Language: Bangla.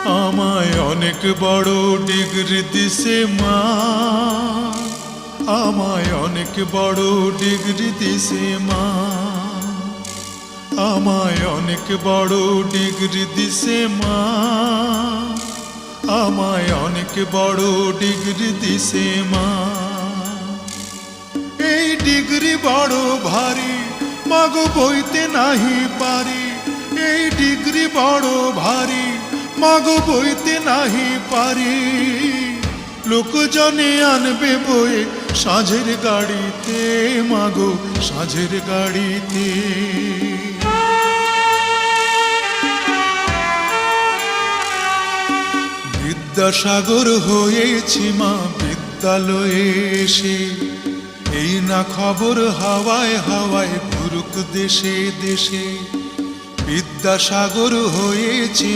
আমায় অনেক বড় ডিগ্রি দিছে মা, আমায় অনেক বড় ডিগ্রি দিছে মা, আমায় অনেক বড় ডিগ্রি দিছে মা, আমায় অনেক বড় ডিগ্রি দিছে মা। এই ডিগ্রি বড় ভারী, মাগো বইতে নাহি পারি। এই ডিগ্রি বড় ভারী, মাগো বইতে নাহি পারি। লোকজনে আনবে বয়ে সাঁঝের গাড়িতে, মাগো সাঁঝের গাড়িতে। বিদ্যাসাগর হয়েছি মা বিদ্যালয়ে এসে, এই না খবর হাওয়ায় হাওয়ায় ঘুরুক দেশে দেশে। বিদ্যাসাগর হয়েছি।